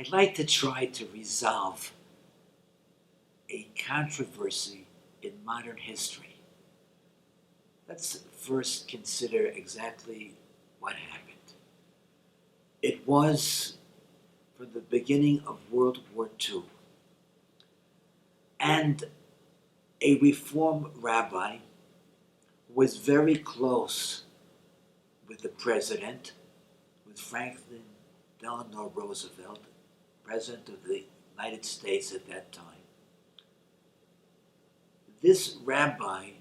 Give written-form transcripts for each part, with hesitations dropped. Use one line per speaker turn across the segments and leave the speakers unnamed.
I'd like to try to resolve a controversy in modern history. Let's first consider exactly what happened. It was from the beginning of World War II, and a Reform rabbi was very close with the president, with Franklin Delano Roosevelt, President of the United States at that time. This rabbi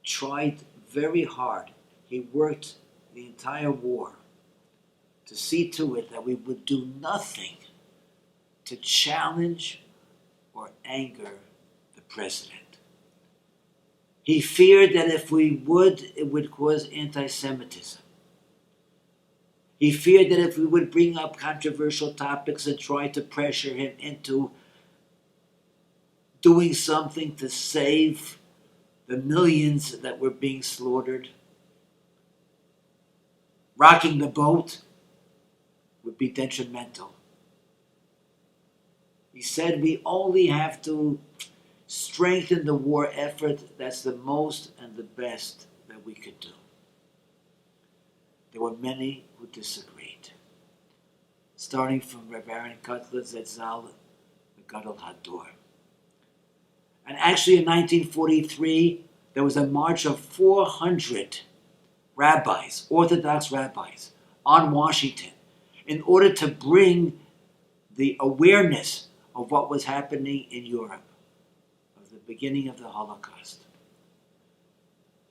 tried very hard. He worked the entire war to see to it that we would do nothing to challenge or anger the president. He feared that if we would, it would cause anti-Semitism. He feared that if we would bring up controversial topics and try to pressure him into doing something to save the millions that were being slaughtered, rocking the boat would be detrimental. He said we only have to strengthen the war effort. That's the most and the best that we could do. There were many who disagreed, starting from Rav Aaron Kotler Zetzal, the Gadol Hador. And actually in 1943, there was a march of 400 rabbis, Orthodox rabbis, on Washington in order to bring the awareness of what was happening in Europe, of the beginning of the Holocaust.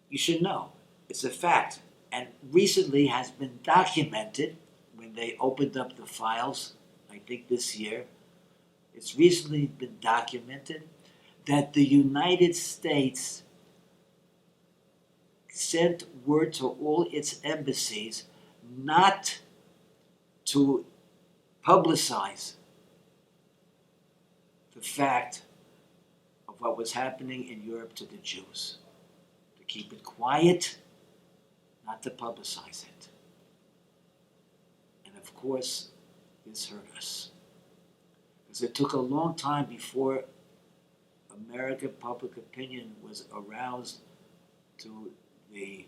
You should know, it's a fact, and recently has been documented when they opened up the files, I think this year. It's recently been documented that the United States sent word to all its embassies not to publicize the fact of what was happening in Europe to the Jews. To keep it quiet, not to publicize it. And of course, this hurt us. Because it took a long time before American public opinion was aroused to the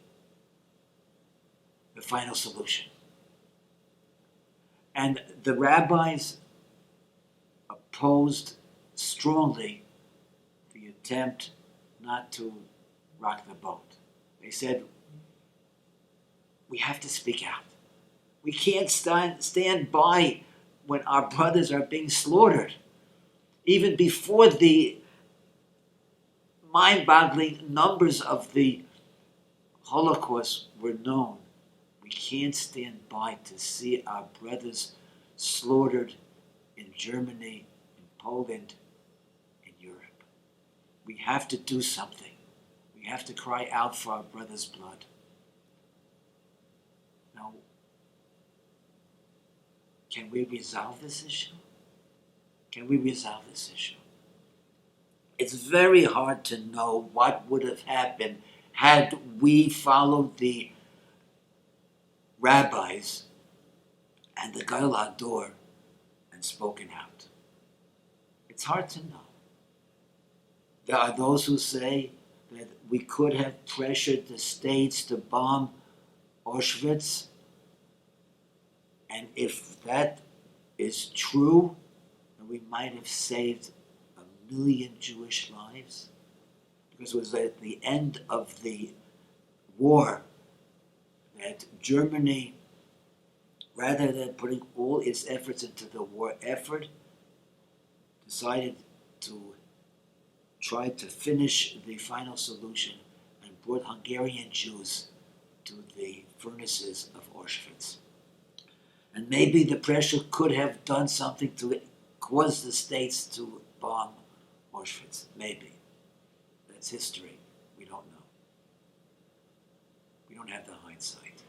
final solution. And the rabbis opposed strongly the attempt not to rock the boat. They said, we have to speak out. We can't stand by when our brothers are being slaughtered. Even before the mind-boggling numbers of the Holocaust were known, we can't stand by to see our brothers slaughtered in Germany, in Poland, in Europe. We have to do something. We have to cry out for our brothers' blood. Now, can we resolve this issue? Can we resolve this issue? It's very hard to know what would have happened had we followed the rabbis and the Gadol Hador and spoken out. It's hard to know. There are those who say that we could have pressured the states to bomb Auschwitz, and if that is true, then we might have saved 1 million Jewish lives, because it was at the end of the war that Germany, rather than putting all its efforts into the war effort, decided to try to finish the final solution and brought Hungarian Jews to the furnaces of Auschwitz. And maybe the pressure could have done something to cause the states to bomb Auschwitz. Maybe. That's history. We don't know. We don't have the hindsight.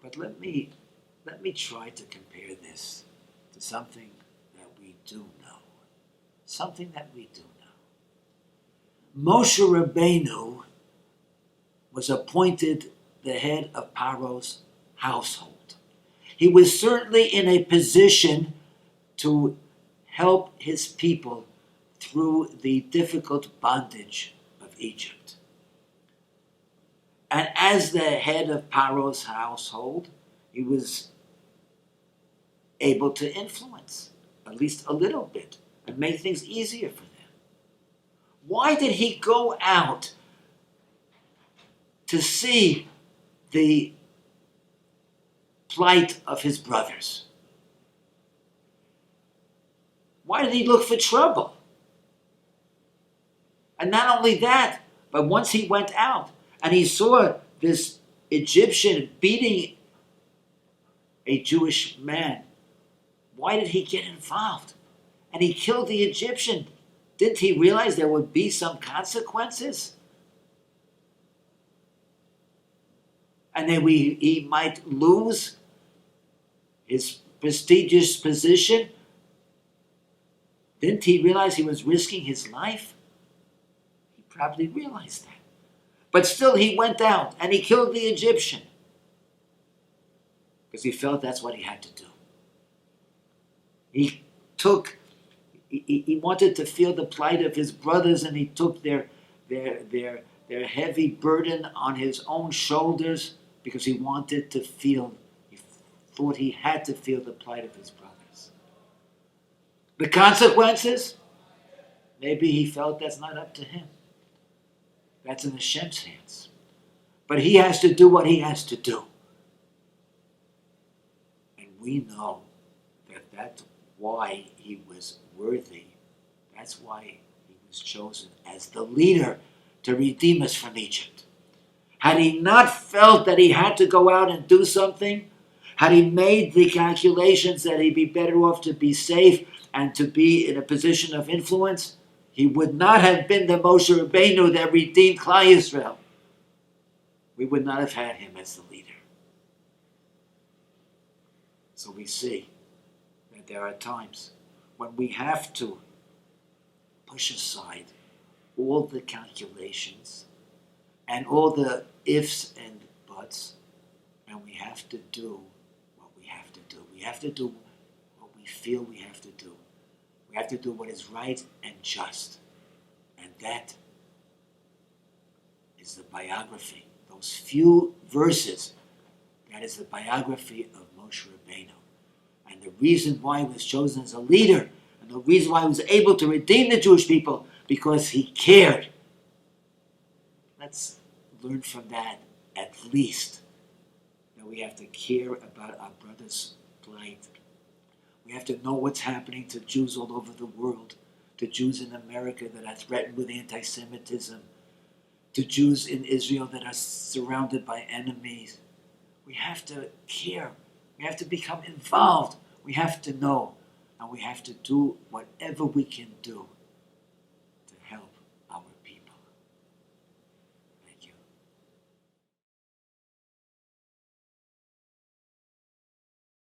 But let me try to compare this to something that we do know. Something that we do know. Moshe Rabbeinu was appointed the head of Paro's household. he was certainly in a position to help his people through the difficult bondage of Egypt. And as the head of Paro's household, he was able to influence, at least a little bit, and make things easier for them. Why did he go out to see the plight of his brothers? Why did he look for trouble? And not only that, but once he went out and he saw this Egyptian beating a Jewish man, why did he get involved? And he killed the Egyptian. Didn't he realize there would be some consequences? And then he might lose his prestigious position. Didn't he realize he was risking his life? He probably realized that. But still he went out and he killed the Egyptian. Because he felt that's what he had to do. He wanted to feel the plight of his brothers, and he took their heavy burden on his own shoulders because he wanted to feel, he thought he had to feel the plight of his brothers. The consequences? Maybe he felt that's not up to him. That's in Hashem's hands. But he has to do what he has to do. And we know that that's why he was worthy. That's why he was chosen as the leader to redeem us from Egypt. Had he not felt that he had to go out and do something, had he made the calculations that he'd be better off to be safe and to be in a position of influence, he would not have been the Moshe Rabbeinu that redeemed Klal Yisrael. We would not have had him as the leader. So we see that there are times when we have to push aside all the calculations and all the ifs and buts, and we have to do what we have to do. We have to do what we feel we have to do. We have to do what is right and just. And that is the biography. Those few verses, that is the biography of Moshe Rabbeinu. And the reason why he was chosen as a leader, and the reason why he was able to redeem the Jewish people, because he cared. Let's learn from that, at least, that we have to care about our brother's plight. We have to know what's happening to Jews all over the world, to Jews in America that are threatened with anti-Semitism, to Jews in Israel that are surrounded by enemies. We have to care. We have to become involved. We have to know. And we have to do whatever we can do